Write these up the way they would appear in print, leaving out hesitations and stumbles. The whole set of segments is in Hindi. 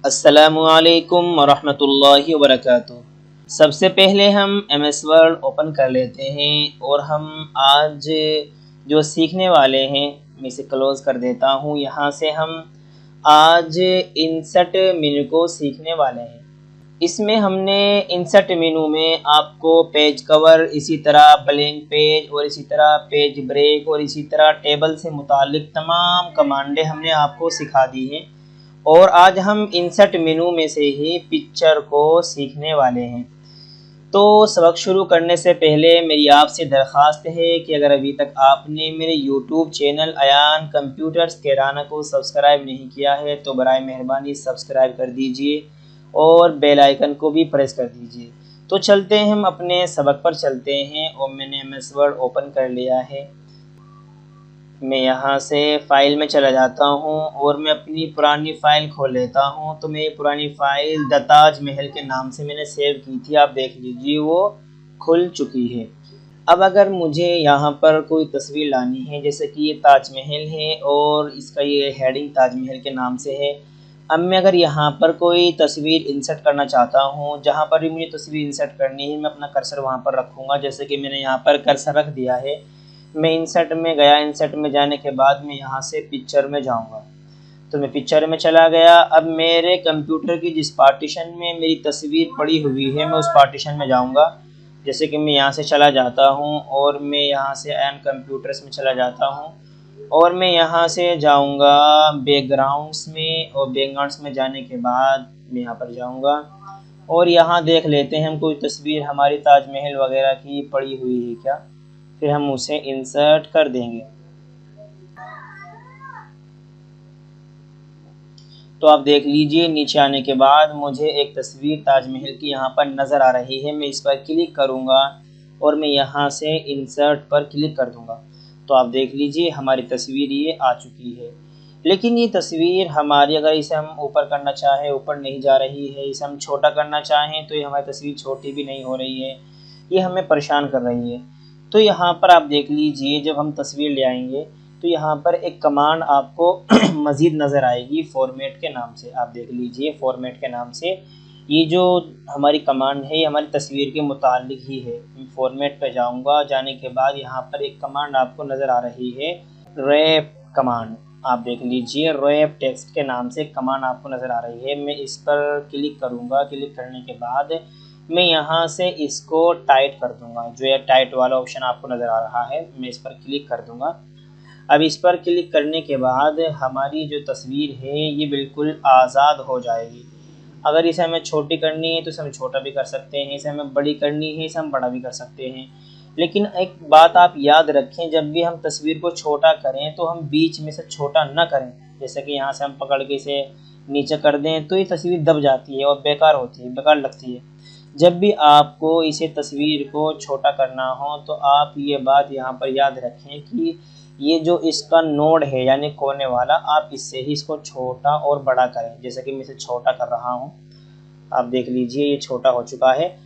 अस्सलामुअलैकुम वरहमतुल्लाहि वबरकातुहू। सबसे पहले हम MS वर्ड ओपन कर लेते हैं और हम आज जो सीखने वाले हैं मैं इसे क्लोज़ कर देता हूँ। यहाँ से हम आज इंसर्ट मेनू को सीखने वाले हैं। इसमें हमने इंसर्ट मेनू में आपको पेज कवर, इसी तरह ब्लैंक पेज और इसी तरह पेज ब्रेक और इसी तरह टेबल से मुतालिक तमाम कमांडें हमने आपको सिखा दी हैं। और आज हम इंसर्ट मेनू में से ही पिक्चर को सीखने वाले हैं। तो सबक शुरू करने से पहले मेरी आपसे दरख्वास्त है कि अगर अभी तक आपने मेरे YouTube channel Ayan computers Kairana को सब्सक्राइब नहीं किया है तो बराए मेहरबानी सब्सक्राइब कर दीजिए और बेल आइकन को भी प्रेस कर दीजिए। तो चलते हैं, हम अपने सबक पर चलते हैं। और मैंने MS वर्ड ओपन कर लिया है। मैं यहाँ से फ़ाइल में चला जाता हूँ और मैं अपनी पुरानी फ़ाइल खोल लेता हूँ। तो मेरी पुरानी फ़ाइल द ताज महल के नाम से मैंने सेव की थी, आप देख लीजिए वो खुल चुकी है। अब अगर मुझे यहाँ पर कोई तस्वीर लानी है, जैसे कि ये ताजमहल है और इसका ये हेडिंग ताजमहल के नाम से है। अब मैं अगर यहाँ पर कोई तस्वीर इंसर्ट करना चाहता हूँ, जहाँ पर भी मुझे तस्वीर इंसर्ट करनी है मैं अपना कर्सर वहाँ पर रखूँगा। जैसे कि मैंने यहाँ पर कर्सर रख दिया है। मैं इंसर्ट में गया, इंसर्ट में जाने के बाद मैं यहाँ से पिक्चर में जाऊँगा। तो मैं पिक्चर में चला गया। अब मेरे कंप्यूटर की जिस पार्टीशन में मेरी तस्वीर पड़ी हुई है मैं उस पार्टीशन में जाऊँगा। जैसे कि मैं यहाँ से चला जाता हूँ और मैं यहाँ से अयान कंप्यूटर्स में चला जाता हूँ और मैं यहाँ से जाऊँगा बैकग्राउंड्स में। और बैकग्राउंड्स में जाने के बाद मैं यहाँ पर जाऊँगा और यहाँ देख लेते हैं हम कोई तस्वीर हमारी ताजमहल वगैरह की पड़ी हुई है क्या, फिर हम उसे इंसर्ट कर देंगे। तो आप देख लीजिए नीचे आने के बाद मुझे एक तस्वीर ताजमहल की यहाँ पर नज़र आ रही है। मैं इस पर क्लिक करूँगा और मैं यहाँ से इंसर्ट पर क्लिक कर दूँगा। तो आप देख लीजिए हमारी तस्वीर ये आ चुकी है। लेकिन ये तस्वीर हमारी, अगर इसे हम ऊपर करना चाहें ऊपर नहीं जा रही है, इसे हम छोटा करना चाहें तो ये हमारी तस्वीर छोटी भी नहीं हो रही है, ये हमें परेशान कर रही है। तो यहाँ पर आप देख लीजिए जब हम तस्वीर ले आएंगे तो यहाँ पर एक कमांड आपको मज़ीद नज़र आएगी फॉर्मेट के नाम से। आप देख लीजिए फॉर्मेट के नाम से ये जो हमारी कमांड है ये हमारी तस्वीर के मुतालिक ही है। मैं फॉर्मेट पे जाऊँगा, जाने के बाद यहाँ पर एक कमांड आपको नज़र आ रही है रैप कमांड। आप देख लीजिए रैप टेक्स्ट के नाम से कमांड आपको नज़र आ रही है। मैं इस पर क्लिक करूँगा। क्लिक करने के बाद मैं यहाँ से इसको टाइट कर दूँगा। जो ये टाइट वाला ऑप्शन आपको नज़र आ रहा है मैं इस पर क्लिक कर दूँगा। अब इस पर क्लिक करने के बाद हमारी जो तस्वीर है ये बिल्कुल आज़ाद हो जाएगी। अगर इसे हमें छोटी करनी है तो इसे हम छोटा भी कर सकते हैं, इसे हमें बड़ी करनी है इसे हम बड़ा भी कर सकते हैं। लेकिन एक बात आप याद रखें, जब भी हम तस्वीर को छोटा करें तो हम बीच में से छोटा ना करें। जैसे कि यहाँ से हम पकड़ के इसे नीचे कर दें तो ये तस्वीर दब जाती है और बेकार होती है, बेकार लगती है। जब भी आपको इसे तस्वीर को छोटा करना हो तो आप ये बात यहाँ पर याद रखें कि ये जो इसका नोड है यानी कोने वाला, आप इससे ही इसको छोटा और बड़ा करें। जैसे कि मैं इसे छोटा कर रहा हूँ, आप देख लीजिए ये छोटा हो चुका है।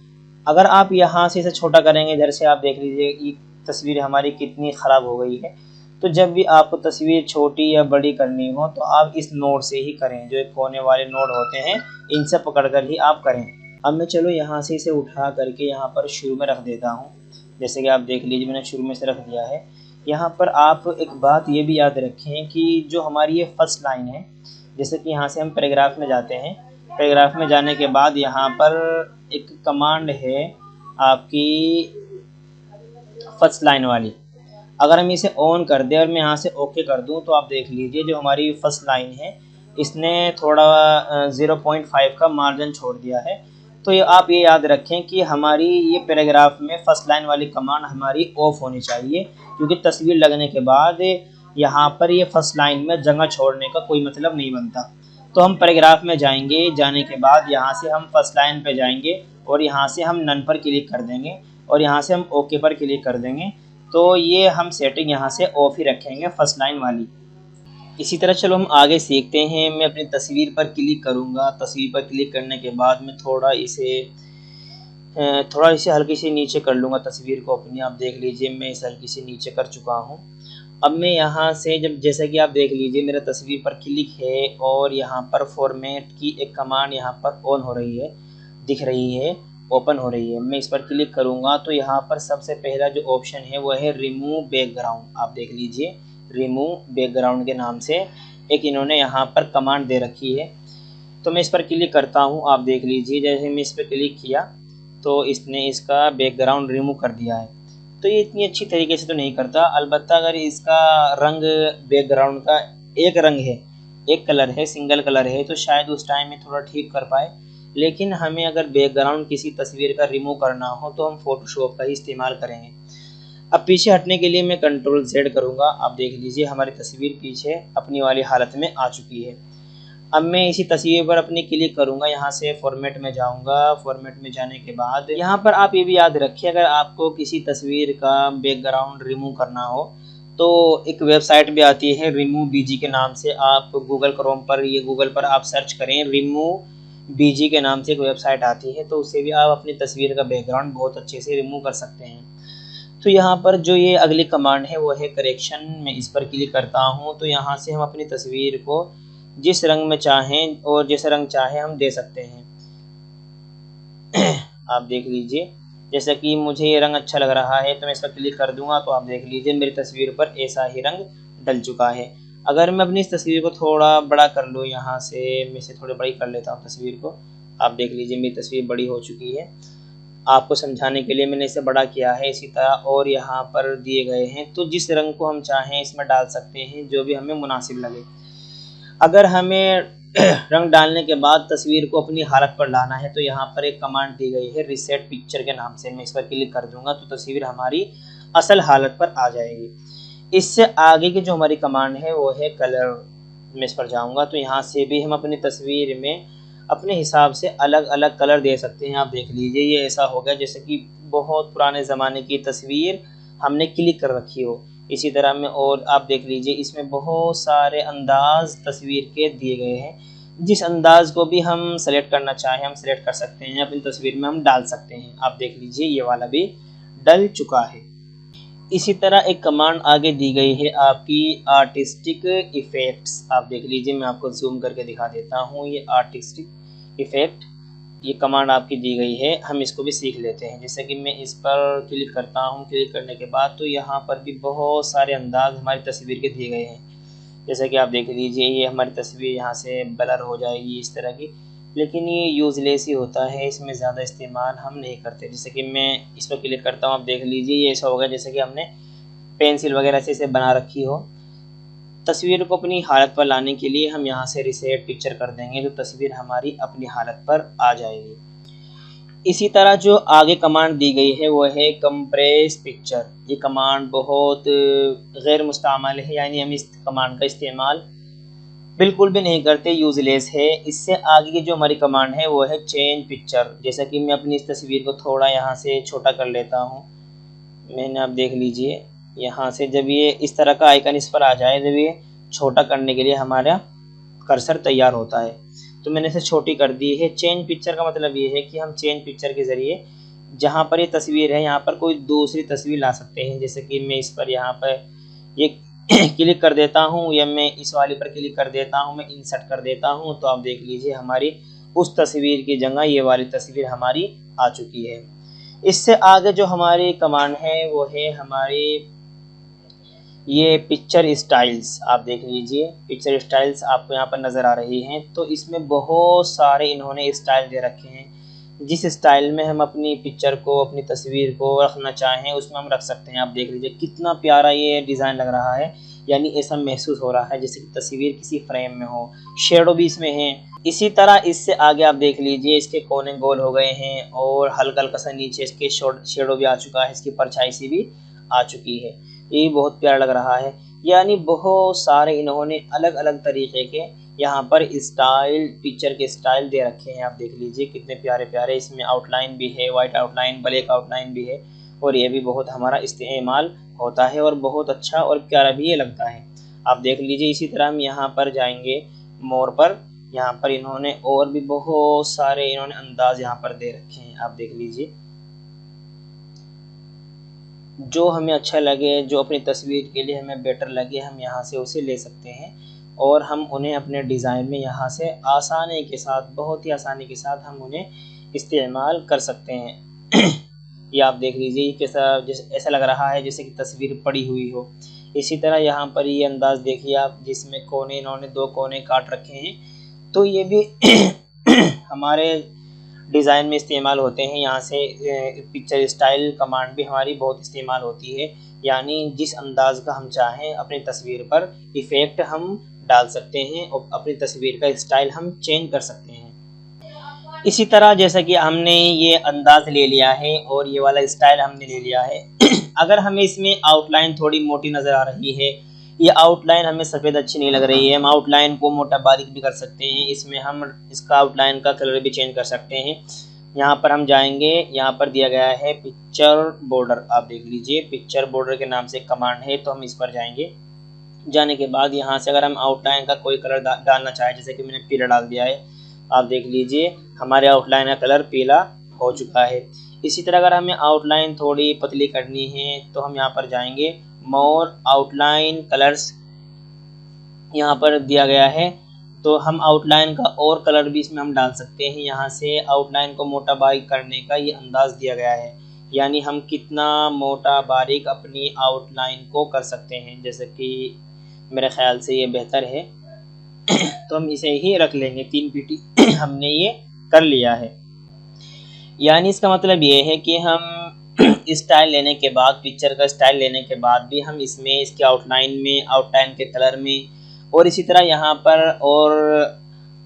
अगर आप यहाँ से इसे छोटा करेंगे, इधर से आप देख लीजिए ये तस्वीर हमारी कितनी ख़राब हो गई है। तो जब भी आपको तस्वीर छोटी या बड़ी करनी हो तो आप इस नोड से ही करें, जो एक कोने वाले नोड होते हैं इनसे पकड़ कर ही आप करें। अब मैं चलो यहाँ से इसे उठा करके यहाँ पर शुरू में रख देता हूँ। जैसे कि आप देख लीजिए मैंने शुरू में से रख दिया है। यहाँ पर आप एक बात ये भी याद रखें कि जो हमारी ये फर्स्ट लाइन है, जैसे कि यहाँ से हम पैराग्राफ में जाते हैं। पैराग्राफ में जाने के बाद यहाँ पर एक कमांड है आपकी फर्स्ट लाइन वाली। अगर हम इसे ऑन कर दें और मैं यहाँ से ओके कर दूँ तो आप देख लीजिए जो हमारी फर्स्ट लाइन है इसने थोड़ा 0.5 का मार्जिन छोड़ दिया है। तो ये आप ये याद रखें कि हमारी ये पैराग्राफ में फर्स्ट लाइन वाली कमांड हमारी ऑफ होनी चाहिए, क्योंकि तस्वीर लगने के बाद यहाँ पर ये फर्स्ट लाइन में जगह छोड़ने का कोई मतलब नहीं बनता। तो हम पैराग्राफ में जाएंगे, जाने के बाद यहाँ से हम फर्स्ट लाइन पे जाएंगे और यहाँ से हम नन पर क्लिक कर देंगे और यहाँ से हम ओके पर क्लिक कर देंगे। तो ये हम सेटिंग यहाँ से ऑफ ही रखेंगे फर्स्ट लाइन वाली। इसी तरह चलो हम आगे सीखते हैं। मैं अपनी तस्वीर पर क्लिक करूँगा। तस्वीर पर क्लिक करने के बाद मैं थोड़ा इसे हल्की सी नीचे कर लूँगा तस्वीर को अपनी। आप देख लीजिए मैं इसे हल्की सी नीचे कर चुका हूँ अब मैं यहाँ से जब जैसा कि आप देख लीजिए मेरा तस्वीर पर क्लिक है और यहाँ पर फॉर्मेट की एक कमांड यहाँ पर ऑन हो रही है, दिख रही है, ओपन हो रही है। मैं इस पर क्लिक करूँगा तो यहाँ पर सबसे पहला जो ऑप्शन है वो है रिमूव बैकग्राउंड। आप देख लीजिए रिमूव बैकग्राउंड के नाम से एक इन्होंने यहाँ पर कमांड दे रखी है। तो मैं इस पर क्लिक करता हूँ। आप देख लीजिए जैसे मैं इस पर क्लिक किया तो इसने इसका बैकग्राउंड रिमूव कर दिया है। तो ये इतनी अच्छी तरीके से तो नहीं करता, अलबत्ता अगर इसका रंग बैकग्राउंड का एक रंग है, एक कलर है, सिंगल कलर है, तो शायद उस टाइम में थोड़ा ठीक कर पाए। लेकिन हमें अगर बैकग्राउंड किसी तस्वीर का रिमूव करना हो तो हम फोटोशॉप का ही इस्तेमाल करेंगे। अब पीछे हटने के लिए मैं कंट्रोल Z करूँगा। आप देख लीजिए हमारी तस्वीर पीछे अपनी वाली हालत में आ चुकी है। अब मैं इसी तस्वीर पर अपनी क्लिक करूंगा, यहाँ से फॉर्मेट में जाऊंगा। फॉर्मेट में जाने के बाद यहाँ पर आप ये भी याद रखिए, अगर आपको किसी तस्वीर का बैकग्राउंड रिमूव करना हो तो एक वेबसाइट भी आती है रिमूव बीजी के नाम से। आप गूगल क्रोम पर, ये गूगल पर आप सर्च करें रिमूव बीजी के नाम से एक वेबसाइट आती है, तो उससे भी आप अपनी तस्वीर का बैकग्राउंड बहुत अच्छे से रिमूव कर सकते हैं। तो यहाँ पर जो ये अगली कमांड है वो है करेक्शन। मैं इस पर क्लिक करता हूँ तो यहाँ से हम अपनी तस्वीर को जिस रंग में चाहें और जैसे रंग चाहें हम दे सकते हैं। आप देख लीजिए जैसा कि मुझे ये रंग अच्छा लग रहा है तो मैं इस पर क्लिक कर दूंगा तो आप देख लीजिए मेरी तस्वीर पर ऐसा ही रंग डल चुका है। अगर मैं अपनी इस तस्वीर को थोड़ा बड़ा कर लूँ, यहाँ से मैं इसे थोड़ी बड़ी कर लेता हूँ तस्वीर को। आप देख लीजिए मेरी तस्वीर बड़ी हो चुकी है। आपको समझाने के लिए मैंने इसे बड़ा किया है। इसी तरह और यहाँ पर दिए गए हैं, तो जिस रंग को हम चाहें इसमें डाल सकते हैं जो भी हमें मुनासिब लगे। अगर हमें रंग डालने के बाद तस्वीर को अपनी हालत पर लाना है तो यहाँ पर एक कमांड दी गई है रीसेट पिक्चर के नाम से। मैं इस पर क्लिक कर दूंगा तो तस्वीर हमारी असल हालत पर आ जाएगी। इससे आगे की जो हमारी कमांड है वो है कलर। मैं इस पर जाऊंगा तो यहाँ से भी हम अपनी तस्वीर में अपने हिसाब से अलग अलग कलर दे सकते हैं। आप देख लीजिए ये ऐसा हो गया जैसे कि बहुत पुराने ज़माने की तस्वीर हमने क्लिक कर रखी हो। इसी तरह में और आप देख लीजिए इसमें बहुत सारे अंदाज तस्वीर के दिए गए हैं। जिस अंदाज को भी हम सेलेक्ट करना चाहें हम सेलेक्ट कर सकते हैं, अपनी तस्वीर में हम डाल सकते हैं। आप देख लीजिए ये वाला भी डल चुका है। इसी तरह एक कमांड आगे दी गई है आपकी आर्टिस्टिक इफ़ेक्ट्स। आप देख लीजिए मैं आपको जूम करके दिखा देता हूँ। ये आर्टिस्टिक इफ़ेक्ट ये कमांड आपकी दी गई है, हम इसको भी सीख लेते हैं। जैसे कि मैं इस पर क्लिक करता हूँ, क्लिक करने के बाद तो यहाँ पर भी बहुत सारे अंदाज हमारी तस्वीर के दिए गए हैं। जैसे कि आप देख लीजिए ये हमारी तस्वीर यहाँ से ब्लर हो जाएगी इस तरह की, लेकिन ये यूज़लेस ही होता है, इसमें ज़्यादा इस्तेमाल हम नहीं करते। जैसे कि मैं इस पर क्लिक करता हूँ, आप देख लीजिए ये ऐसा होगा जैसे कि हमने पेंसिल वगैरह से इसे बना रखी हो। तस्वीर को अपनी हालत पर लाने के लिए हम यहाँ से रिसेट पिक्चर कर देंगे तो तस्वीर हमारी अपनी हालत पर आ जाएगी। इसी तरह जो आगे कमांड दी गई है वो है कंप्रेस पिक्चर। ये कमांड बहुत गैर मुस्तअमल है, यानी हम इस कमांड का इस्तेमाल बिल्कुल भी नहीं करते, यूज़लेस है। इससे आगे की जो हमारी कमांड है वो है चेंज पिक्चर। जैसा कि मैं अपनी इस तस्वीर को थोड़ा यहाँ से छोटा कर लेता हूँ। मैंने, आप देख लीजिए यहाँ से जब ये इस तरह का आइकन इस पर आ जाए, जब ये छोटा करने के लिए हमारा कर्सर तैयार होता है तो मैंने इसे छोटी कर दी है। चेंज पिक्चर का मतलब ये है कि हम चेंज पिक्चर के ज़रिए जहाँ पर ये तस्वीर है यहाँ पर कोई दूसरी तस्वीर ला सकते हैं। जैसे कि मैं इस पर यहाँ पर ये क्लिक कर देता हूँ या मैं इस वाले पर क्लिक कर देता हूँ, मैं इंसर्ट कर देता हूँ तो आप देख लीजिए हमारी उस तस्वीर की जगह ये वाली तस्वीर हमारी आ चुकी है। इससे आगे जो हमारी कमांड है वो है हमारी ये पिक्चर स्टाइल्स। आप देख लीजिए पिक्चर स्टाइल्स आपको यहाँ पर नज़र आ रही हैं। तो इसमें बहुत सारे इन्होंने स्टाइल दे रखे हैं। जिस स्टाइल में हम अपनी पिक्चर को, अपनी तस्वीर को रखना चाहें उसमें हम रख सकते हैं। आप देख लीजिए कितना प्यारा ये डिज़ाइन लग रहा है, यानी ऐसा महसूस हो रहा है जैसे कि तस्वीर किसी फ्रेम में हो। शेडो भी इसमें है। इसी तरह इससे आगे आप देख लीजिए इसके कोने गोल हो गए हैं और हल्का हल्का सा नीचे इसके शेडो भी आ चुका है, इसकी परछाई सी भी आ चुकी है। ये बहुत प्यारा लग रहा है। यानी बहुत सारे इन्होंने अलग अलग तरीके के यहाँ पर स्टाइल, पिक्चर के स्टाइल दे रखे हैं। आप देख लीजिए कितने प्यारे प्यारे। इसमें आउटलाइन भी है, वाइट आउटलाइन, ब्लैक आउटलाइन भी है और ये भी बहुत हमारा इस्तेमाल होता है और बहुत अच्छा और प्यारा भी ये लगता है। आप देख लीजिए इसी तरह हम यहाँ पर जाएंगे मोर पर। यहाँ पर इन्होंने और भी बहुत सारे इन्होंने अंदाज यहाँ पर दे रखे हैं। आप देख लीजिए जो हमें अच्छा लगे, जो अपनी तस्वीर के लिए हमें बेटर लगे, हम यहाँ से उसे ले सकते हैं और हम उन्हें अपने डिज़ाइन में यहाँ से आसानी के साथ, बहुत ही आसानी के साथ हम उन्हें इस्तेमाल कर सकते हैं। ये आप देख लीजिए कैसा, जैसे ऐसा लग रहा है जैसे कि तस्वीर पड़ी हुई हो। इसी तरह यहाँ पर ये अंदाज़ देखिए आप, जिसमें कोने, इन्होंने 2 कोने काट रखे हैं, तो ये भी हमारे डिज़ाइन में इस्तेमाल होते हैं। यहाँ से पिक्चर स्टाइल कमांड भी हमारी बहुत इस्तेमाल होती है, यानी जिस अंदाज़ का हम चाहें अपनी तस्वीर पर इफ़ेक्ट हम डाल सकते हैं और अपनी तस्वीर का स्टाइल हम चेंज कर सकते हैं। इसी तरह जैसा कि हमने ये अंदाज़ ले लिया है और ये वाला स्टाइल हमने ले लिया है। अगर हमें इसमें आउटलाइन थोड़ी मोटी नज़र आ रही है, ये आउटलाइन हमें सफ़ेद अच्छी नहीं लग रही है, हम आउटलाइन को मोटा बारीक भी कर सकते हैं। इसमें हम इसका आउटलाइन का कलर भी चेंज कर सकते हैं। यहाँ पर हम जाएंगे, यहाँ पर दिया गया है पिक्चर बॉर्डर, आप देख लीजिए पिक्चर बॉर्डर के नाम से कमांड है, तो हम इस पर जाएंगे। जाने के बाद यहाँ से अगर हम आउटलाइन का कोई कलर डालना चाहें, जैसे कि मैंने पीला डाल दिया है, आप देख लीजिए हमारे आउटलाइन का कलर पीला हो चुका है। इसी तरह अगर हमें आउटलाइन थोड़ी पतली करनी है तो हम यहाँ पर जाएंगे, मोर आउटलाइन कलर्स यहाँ पर दिया गया है, तो हम आउटलाइन का और कलर भी इसमें हम डाल सकते हैं। यहाँ से आउटलाइन को मोटा बारीक करने का ये अंदाज़ दिया गया है, यानी हम कितना मोटा बारीक अपनी आउटलाइन को कर सकते हैं, जैसे कि मेरे ख्याल से ये बेहतर है। तो हम इसे ही रख लेंगे, 3 पीटी हमने ये कर लिया है। यानी इसका मतलब ये है कि हम स्टाइल लेने के बाद, पिक्चर का स्टाइल लेने के बाद भी हम इसमें इसके आउटलाइन में, आउटलाइन के कलर में और इसी तरह यहाँ पर और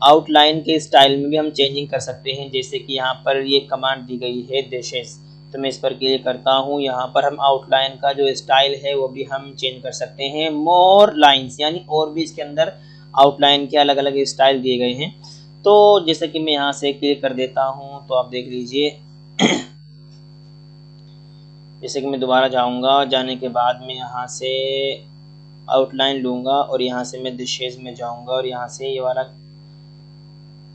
आउटलाइन के स्टाइल में भी हम चेंजिंग कर सकते हैं। जैसे कि यहाँ पर ये कमांड दी गई है डैशेस, तो मैं इस पर क्लिक करता हूँ। यहाँ पर हम आउटलाइन का जो स्टाइल है वो भी हम चेंज कर सकते हैं। मोर लाइन्स, यानी और भी इसके अंदर आउटलाइन के अलग अलग स्टाइल दिए गए हैं। तो जैसे कि मैं यहाँ से क्लिक कर देता हूँ, तो आप देख लीजिए जैसे कि मैं दोबारा जाऊँगा, जाने के बाद मैं यहाँ से आउटलाइन लूँगा और यहाँ से मैं डिशेज में जाऊँगा और यहाँ से ये वाला,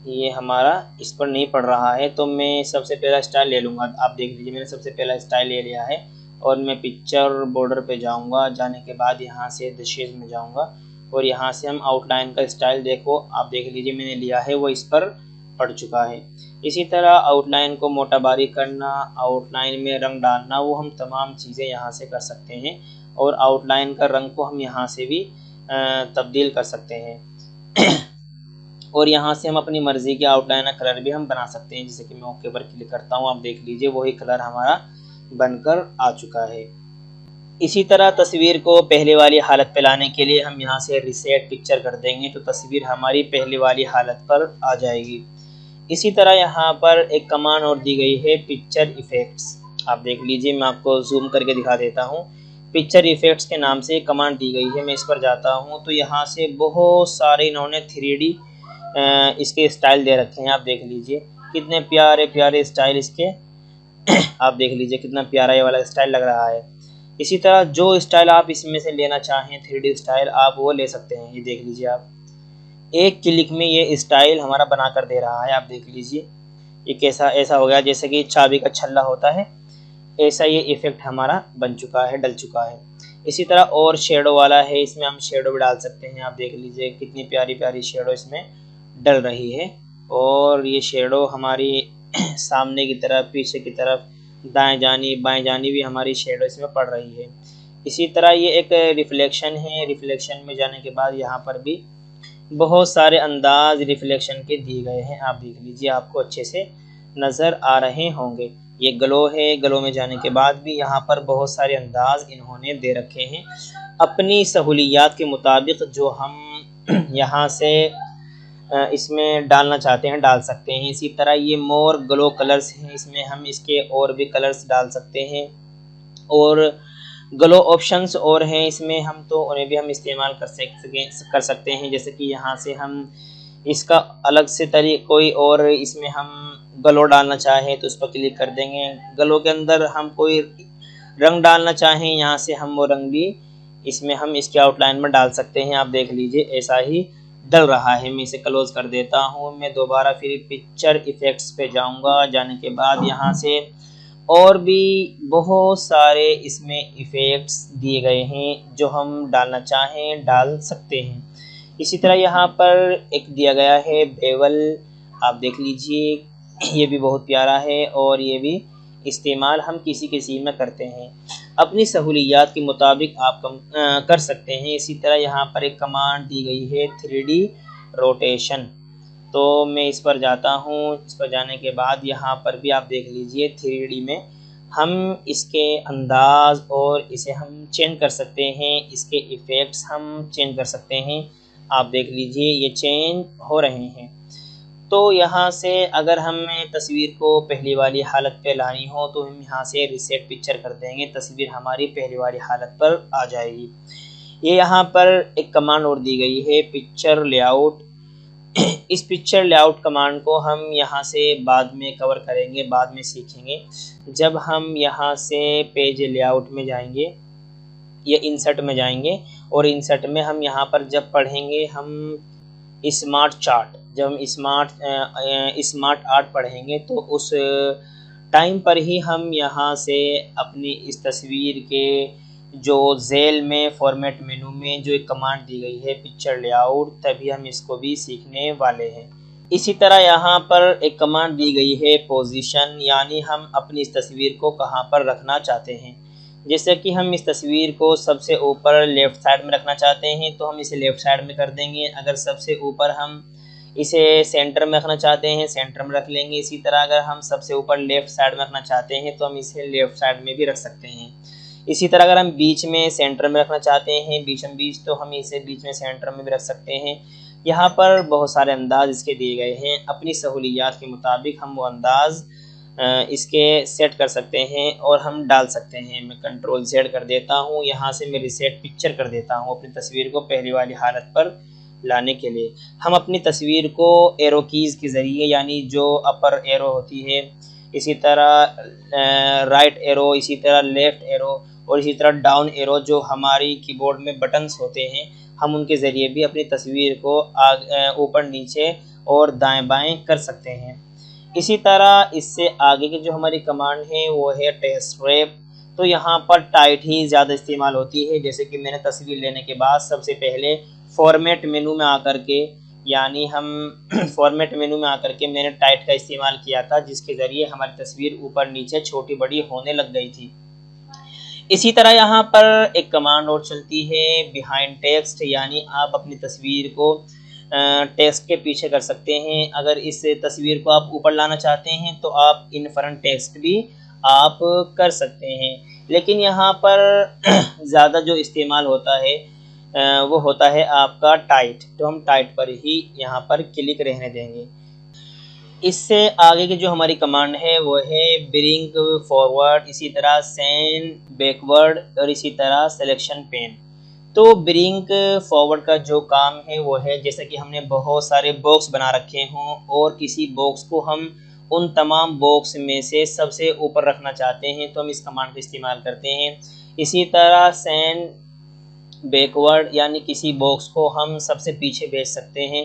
ये हमारा इस पर नहीं पड़ रहा है, तो मैं सबसे पहला स्टाइल ले लूँगा। आप देख लीजिए मैंने सबसे पहला स्टाइल ले लिया है और मैं पिक्चर बॉर्डर पे जाऊँगा। जाने के बाद यहाँ से डिशेज में जाऊँगा और यहाँ से हम आउटलाइन का स्टाइल, देखो आप देख लीजिए मैंने लिया है, वो इस पर पड़ चुका है। इसी तरह आउटलाइन को मोटा बारीक करना, आउटलाइन में रंग डालना, वो हम तमाम चीज़ें यहाँ से कर सकते हैं और आउटलाइन का रंग को हम यहाँ से भी तब्दील कर सकते हैं। और यहाँ से हम अपनी मर्ज़ी के आउटलाइन का कलर भी हम बना सकते हैं। जैसे कि मैं ओके पर क्लिक करता हूँ, आप देख लीजिए वही कलर हमारा बनकर आ चुका है। इसी तरह तस्वीर को पहले वाली हालत पे लाने के लिए हम यहाँ से रीसेट पिक्चर कर देंगे, तो तस्वीर हमारी पहले वाली हालत पर आ जाएगी। इसी तरह यहाँ पर एक कमांड और दी गई है पिक्चर इफ़ेक्ट्स, आप देख लीजिए मैं आपको जूम करके दिखा देता हूँ। पिक्चर इफ़ेक्ट्स के नाम से कमांड दी गई है, मैं इस पर जाता हूँ तो यहाँ से बहुत सारे इन्होंने 3D इसके स्टाइल दे रखे हैं। आप देख लीजिए कितने प्यारे प्यारे स्टाइल इसके आप देख लीजिए कितना प्यारा ये वाला स्टाइल लग रहा है। इसी तरह जो स्टाइल आप इसमें से लेना चाहें 3D स्टाइल, आप वो ले सकते हैं। ये देख लीजिए आप, एक क्लिक में ये स्टाइल हमारा बना कर दे रहा है। आप देख लीजिए ये कैसा, ऐसा हो गया जैसे कि चाबी का छल्ला होता है, ऐसा ये इफ़ेक्ट हमारा बन चुका है, डल चुका है। इसी तरह और शेडो वाला है, इसमें हम शेडो भी डाल सकते हैं। आप देख लीजिए कितनी प्यारी प्यारी शेडो इसमें डल रही है और ये शेडो हमारी सामने की तरफ, पीछे की तरफ, दाएं जानी बाएं जानी भी हमारी शेडो इसमें पड़ रही है। इसी तरह ये एक रिफ्लेक्शन है, रिफ्लेक्शन में जाने के बाद यहाँ पर भी बहुत सारे अंदाज रिफ्लेक्शन के दिए गए हैं। आप देख लीजिए आपको अच्छे से नज़र आ रहे होंगे। ये ग्लो है, ग्लो में जाने के बाद भी यहाँ पर बहुत सारे अंदाज इन्होंने दे रखे हैं अपनी सहूलियात के मुताबिक, जो हम यहाँ से इसमें डालना चाहते हैं डाल सकते हैं। इसी तरह ये मोर ग्लो कलर्स हैं, इसमें हम इसके और भी कलर्स डाल सकते हैं और ग्लो ऑप्शंस और हैं इसमें, हम तो उन्हें भी हम इस्तेमाल कर सकते हैं। जैसे कि यहाँ से हम इसका अलग से कोई और इसमें हम ग्लो डालना चाहें तो उस पर क्लिक कर देंगे। ग्लो के अंदर हम कोई रंग डालना चाहें, यहाँ से हम वो रंग भी इसमें हम इसके आउटलाइन में डाल सकते हैं। आप देख लीजिए ऐसा ही डल रहा है। मैं इसे क्लोज कर देता हूँ। मैं दोबारा फिर पिक्चर इफ़ेक्ट्स पे जाऊँगा। जाने के बाद यहाँ से और भी बहुत सारे इसमें इफ़ेक्ट्स दिए गए हैं जो हम डालना चाहें डाल सकते हैं। इसी तरह यहाँ पर एक दिया गया है बेवल, आप देख लीजिए, ये भी बहुत प्यारा है और ये भी इस्तेमाल हम किसी किसी में करते हैं। अपनी सहूलियात के मुताबिक आप कर सकते हैं। इसी तरह यहाँ पर एक कमांड दी गई है 3D रोटेशन, तो मैं इस पर जाता हूँ। इस पर जाने के बाद यहाँ पर भी आप देख लीजिए 3D में हम इसके अंदाज़ और इसे हम चेंज कर सकते हैं, इसके इफ़ेक्ट्स हम चेंज कर सकते हैं। आप देख लीजिए ये चेंज हो रहे हैं। तो यहाँ से अगर हमें तस्वीर को पहली वाली हालत पे लानी हो तो हम यहाँ से रीसेट पिक्चर कर देंगे, तस्वीर हमारी पहली वाली हालत पर आ जाएगी। ये यहाँ पर एक कमांड और दी गई है पिक्चर लेआउट। इस पिक्चर लेआउट कमांड को हम यहाँ से बाद में कवर करेंगे, बाद में सीखेंगे। जब हम यहाँ से पेज लेआउट में जाएंगे या इंसर्ट में जाएंगे और इंसर्ट में हम यहाँ पर जब पढ़ेंगे हम स्मार्ट चार्ट, जब हम स्मार्ट आर्ट पढ़ेंगे तो उस टाइम पर ही हम यहाँ से अपनी इस तस्वीर के जो झेल में फॉर्मेट मेनू में जो एक कमांड दी गई है पिक्चर लेआउट, तभी हम इसको भी सीखने वाले हैं। इसी तरह यहाँ पर एक कमांड दी गई है पोजीशन, यानी हम अपनी इस तस्वीर को कहाँ पर रखना चाहते हैं। जैसे कि हम इस तस्वीर को सबसे ऊपर लेफ़्ट साइड में रखना चाहते हैं तो हम इसे लेफ़्ट साइड में कर देंगे। अगर सबसे ऊपर हम इसे सेंटर में रखना चाहते हैं सेंटर में रख लेंगे। इसी तरह अगर हम सबसे ऊपर लेफ़्ट साइड में रखना चाहते हैं तो हम इसे लेफ़्ट साइड में भी रख सकते हैं। इसी तरह अगर हम बीच में सेंटर में रखना चाहते हैं बीचों बीच, तो हम इसे बीच में सेंटर में भी रख सकते हैं। यहाँ पर बहुत सारे अंदाज़ इसके दिए गए हैं, अपनी सहूलियात के मुताबिक हम वो अंदाज़ इसके सेट कर सकते हैं और हम डाल सकते हैं। मैं कंट्रोल Z कर देता हूँ, यहाँ से मैं रीसेट पिक्चर कर देता हूँ अपनी तस्वीर को पहली वाली हालत पर लाने के लिए। हम अपनी तस्वीर को एरो कीज़ के ज़रिए, यानी जो अपर एरो होती है, इसी तरह राइट एरो, इसी तरह लेफ़्ट एरो और इसी तरह डाउन एरो जो हमारी कीबोर्ड में बटन्स होते हैं, हम उनके ज़रिए भी अपनी तस्वीर को ऊपर नीचे और दाएं बाएं कर सकते हैं। इसी तरह इससे आगे की जो हमारी कमांड है वो है टेस्ट रैप, तो यहाँ पर टाइट ही ज़्यादा इस्तेमाल होती है। जैसे कि मैंने तस्वीर लेने के बाद सबसे पहले फॉर्मेट मेनू में आकर के, यानी हम फॉर्मेट मेनू में आकर के मैंने टाइट का इस्तेमाल किया था, जिसके ज़रिए हमारी तस्वीर ऊपर नीचे छोटी बड़ी होने लग गई थी। इसी तरह यहाँ पर एक कमांड और चलती है बिहाइंड टेक्स्ट, यानी आप अपनी तस्वीर को टेक्स्ट के पीछे कर सकते हैं। अगर इस तस्वीर को आप ऊपर लाना चाहते हैं तो आप इन फ्रंट टेक्स्ट भी आप कर सकते हैं। लेकिन यहाँ पर ज़्यादा जो इस्तेमाल होता है वो होता है आपका टाइट, तो हम टाइट पर ही यहाँ पर क्लिक रहने देंगे। इससे आगे की जो हमारी कमांड है वो है ब्रिंग फॉरवर्ड, इसी तरह सेंड बैकवर्ड और इसी तरह सिलेक्शन पेन। तो ब्रिंग फॉरवर्ड का जो काम है वो है, जैसे कि हमने बहुत सारे बॉक्स बना रखे हों और किसी बॉक्स को हम उन तमाम बॉक्स में से सबसे ऊपर रखना चाहते हैं तो हम इस कमांड का इस्तेमाल करते हैं। इसी तरह सेंड बैकवर्ड, यानी किसी बॉक्स को हम सबसे पीछे भेज सकते हैं।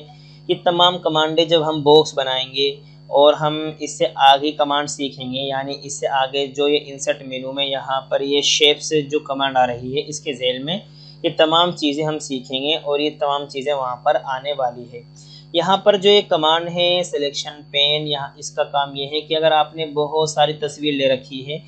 ये तमाम कमांडें जब हम बॉक्स बनाएंगे और हम इससे आगे कमांड सीखेंगे, यानी इससे आगे जो ये इंसर्ट मेनू में यहाँ पर ये शेप्स जो कमांड आ रही है इसके झेल में ये तमाम चीज़ें हम सीखेंगे और ये तमाम चीज़ें वहाँ पर आने वाली है। यहाँ पर जो ये कमांड है सिलेक्शन पेन, यहाँ इसका काम ये है कि अगर आपने बहुत सारी तस्वीर ले रखी है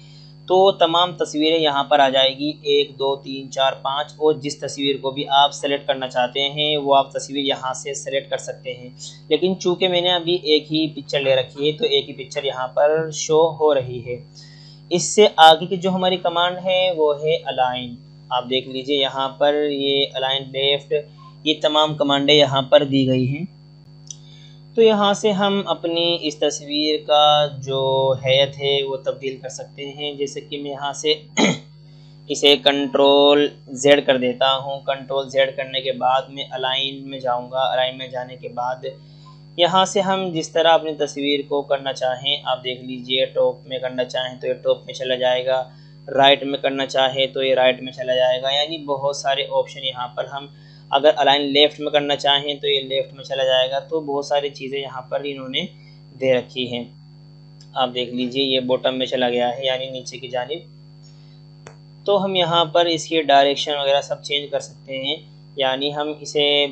तो तमाम तस्वीरें यहाँ पर आ जाएगी, 1 2 3 4 5, और जिस तस्वीर को भी आप सेलेक्ट करना चाहते हैं वो आप तस्वीर यहाँ से सेलेक्ट कर सकते हैं। लेकिन चूँकि मैंने अभी एक ही पिक्चर ले रखी है तो एक ही पिक्चर यहाँ पर शो हो रही है। इससे आगे की जो हमारी कमांड है वो है अलाइन। आप देख लीजिए यहाँ पर ये अलाइन लेफ्ट, ये तमाम कमांडें यहाँ पर दी गई हैं। तो यहाँ से हम अपनी इस तस्वीर का जो हैयत है वो तब्दील कर सकते हैं। जैसे कि मैं यहाँ से इसे कंट्रोल Z कर देता हूँ। कंट्रोल Z करने के बाद मैं अलाइन में जाऊँगा। अलाइन में जाने के बाद यहाँ से हम जिस तरह अपनी तस्वीर को करना चाहें, आप देख लीजिए, टॉप में करना चाहें तो ये टॉप में चला जाएगा, राइट में करना चाहे तो ये राइट में चला जाएगा, यानी बहुत सारे ऑप्शन यहाँ पर हम अगर अलाइन लेफ़्ट में करना चाहें तो ये लेफ़्ट में चला जाएगा। तो बहुत सारी चीज़ें यहाँ पर इन्होंने दे रखी हैं। आप देख लीजिए ये बॉटम में चला गया है, यानी नीचे की जानिब। तो हम यहाँ पर इसकी डायरेक्शन वगैरह सब चेंज कर सकते हैं, यानी हम इसे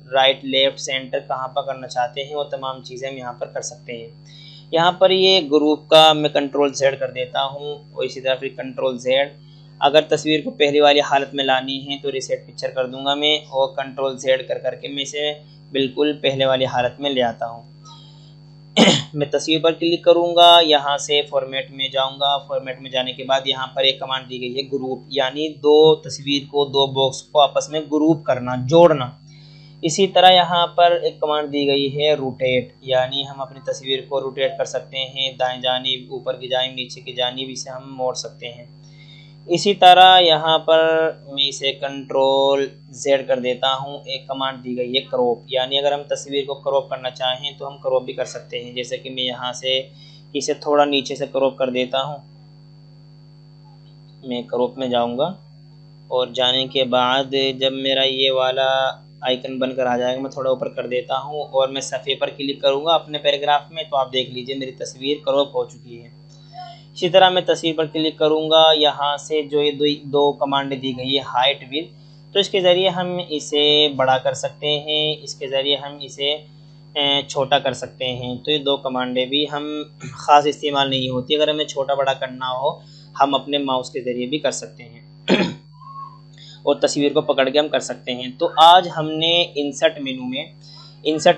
राइट लेफ्ट सेंटर कहाँ पर करना चाहते हैं वो तमाम चीज़ें हम यहाँ पर कर सकते हैं। यहाँ पर ये ग्रुप का मैं कंट्रोल Z कर देता हूँ, और इसी तरह फिर कंट्रोल Z। अगर तस्वीर को पहली वाली हालत में लानी है तो रीसेट पिक्चर कर दूंगा मैं, और कंट्रोल Z कर करके मैं इसे बिल्कुल पहले वाली हालत में ले आता हूँ। मैं तस्वीर पर क्लिक करूंगा, यहाँ से फॉर्मेट में जाऊंगा। फॉर्मेट में जाने के बाद यहाँ पर एक कमांड दी गई है ग्रुप, यानी दो तस्वीर को, दो बॉक्स को आपस में ग्रुप करना, जोड़ना। इसी तरह यहाँ पर एक कमांड दी गई है रोटेट, यानी हम अपनी तस्वीर को रोटेट कर सकते हैं, दाएं जानिब, ऊपर की जानिब, नीचे की जानिब, इसे हम मोड़ सकते हैं। इसी तरह यहाँ पर मैं इसे कंट्रोल Z कर देता हूँ। एक कमांड दी गई है क्रॉप, यानी अगर हम तस्वीर को क्रॉप करना चाहें तो हम क्रॉप भी कर सकते हैं। जैसे कि मैं यहाँ से इसे थोड़ा नीचे से क्रॉप कर देता हूँ। मैं क्रॉप में जाऊँगा, और जाने के बाद जब मेरा ये वाला आइकन बनकर आ जाएगा, मैं थोड़ा ऊपर कर देता हूँ, और मैं सफ़े पर क्लिक करूँगा अपने पैराग्राफ में, तो आप देख लीजिए मेरी तस्वीर क्रॉप हो चुकी है। इसी तरह मैं तस्वीर पर क्लिक करूंगा, यहाँ से जो ये दो कमांड दी गई है हाइट विड्थ, तो इसके ज़रिए हम इसे बड़ा कर सकते हैं, इसके ज़रिए हम इसे छोटा कर सकते हैं। तो ये दो कमांडें भी हम ख़ास इस्तेमाल नहीं होती, अगर हमें छोटा बड़ा करना हो हम अपने माउस के ज़रिए भी कर सकते हैं और तस्वीर को पकड़ के हम कर सकते हैं। तो आज हमने इंसर्ट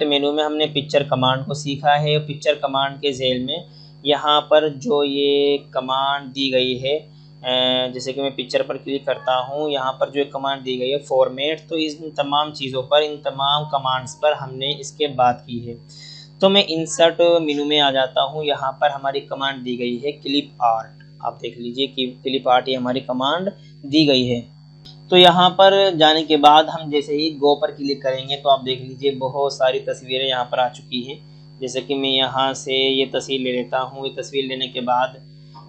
मेनू में हमने पिक्चर कमांड को सीखा है। पिक्चर कमांड के झेल में यहाँ पर जो ये कमांड दी गई है, जैसे कि मैं पिक्चर पर क्लिक करता हूँ, यहाँ पर जो एक कमांड दी गई है फॉर्मेट, तो इन तमाम चीज़ों पर, इन तमाम कमांड्स पर हमने इसके बात की है। तो मैं इंसर्ट मेनू में आ जाता हूँ। यहाँ पर हमारी कमांड दी गई है क्लिप आर्ट। आप देख लीजिए कि क्लिप आर्ट ये हमारी कमांड दी गई है। तो यहाँ पर जाने के बाद हम जैसे ही गो पर क्लिक करेंगे तो आप देख लीजिए बहुत सारी तस्वीरें यहाँ पर आ चुकी हैं। जैसे कि मैं यहाँ से ये तस्वीर ले लेता हूँ। ये तस्वीर लेने के बाद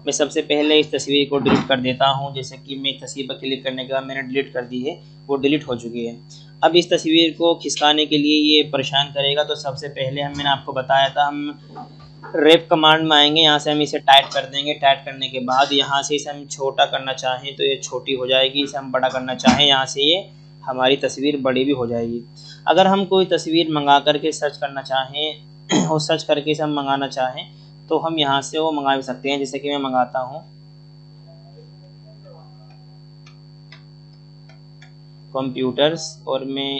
मैं सबसे पहले इस तस्वीर को डिलीट कर देता हूँ। जैसे कि मैं तस्वीर पर क्लिक करने के बाद मैंने डिलीट कर दी है, वो डिलीट हो चुकी है। अब इस तस्वीर को खिसकाने के लिए ये परेशान करेगा, तो सबसे पहले मैंने आपको बताया था, हम रेप कमांड में आएंगे। यहाँ से हम इसे टाइट कर देंगे। टाइट करने के बाद यहाँ से इसे हम छोटा करना चाहें तो ये छोटी हो जाएगी, इसे हम बड़ा करना चाहें यहाँ से ये हमारी तस्वीर बड़ी भी हो जाएगी। अगर हम कोई तस्वीर मंगा करके सर्च करना चाहें और सर्च करके इसे हम मंगाना चाहें तो हम यहाँ से वो मंगा भी सकते हैं। जैसे कि मैं मंगाता हूँ कंप्यूटर्स और मैं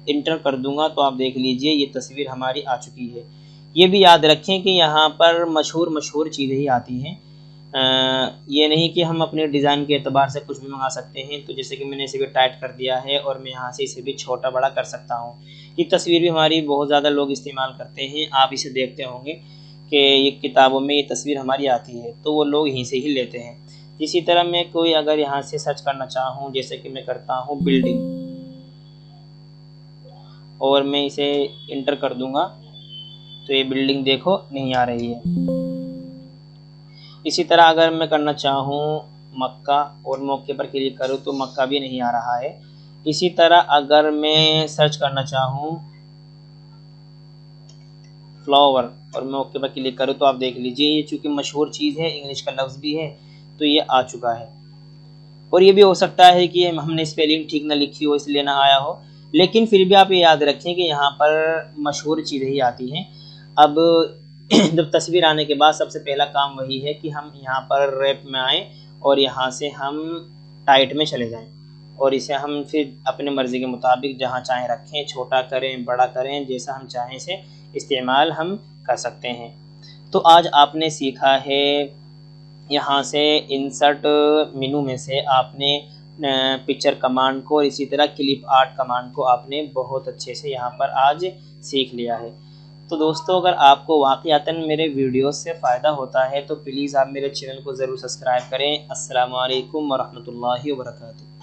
इंटर कर दूंगा, तो आप देख लीजिए ये तस्वीर हमारी आ चुकी है। ये भी याद रखें कि यहाँ पर मशहूर चीज़ें ही आती हैं, ये नहीं कि हम अपने डिज़ाइन के एतबार से कुछ भी मंगा सकते हैं। तो जैसे कि मैंने इसे भी टाइट कर दिया है और मैं यहाँ से इसे भी छोटा बड़ा कर सकता हूँ। ये तस्वीर भी हमारी बहुत ज़्यादा लोग इस्तेमाल करते हैं। आप इसे देखते होंगे कि ये किताबों में ये तस्वीर हमारी आती है, तो वो लोग यहीं से ही लेते हैं। इसी तरह मैं कोई अगर यहाँ से सर्च करना चाहूँ, जैसे कि मैं करता हूँ बिल्डिंग, और मैं इसे इंटर कर दूंगा, तो ये बिल्डिंग देखो नहीं आ रही है। इसी तरह अगर मैं करना चाहूँ मक्का और मौके पर क्लिक करूँ तो मक्का भी नहीं आ रहा है। इसी तरह अगर मैं सर्च करना चाहूँ फ्लावर और मौके पर क्लिक करूँ तो आप देख लीजिए ये चूँकि मशहूर चीज़ है, इंग्लिश का लफ्ज़ भी है, तो ये आ चुका है। और ये भी हो सकता है कि हमने स्पेलिंग ठीक ना लिखी हो इसलिए ना आया हो, लेकिन फिर भी आप ये याद रखें कि यहाँ पर मशहूर चीज़ें ही आती हैं। अब जब तस्वीर आने के बाद सबसे पहला काम वही है कि हम यहाँ पर रैप में आएँ और यहाँ से हम टाइट में चले जाएं, और इसे हम फिर अपने मर्ज़ी के मुताबिक जहाँ चाहें रखें, छोटा करें, बड़ा करें, जैसा हम चाहें इसे इस्तेमाल हम कर सकते हैं। तो आज आपने सीखा है, यहाँ से इंसर्ट मेनू में से आपने पिक्चर कमांड को और इसी तरह क्लिप आर्ट कमांड को आपने बहुत अच्छे से यहाँ पर आज सीख लिया है। तो दोस्तों, अगर आपको वाक़यातन मेरे वीडियो से फ़ायदा होता है तो प्लीज़ आप मेरे चैनल को ज़रूर सब्सक्राइब करें। अस्सलामु अलैकुम वरहमतुल्लाहि वबरकातुहू।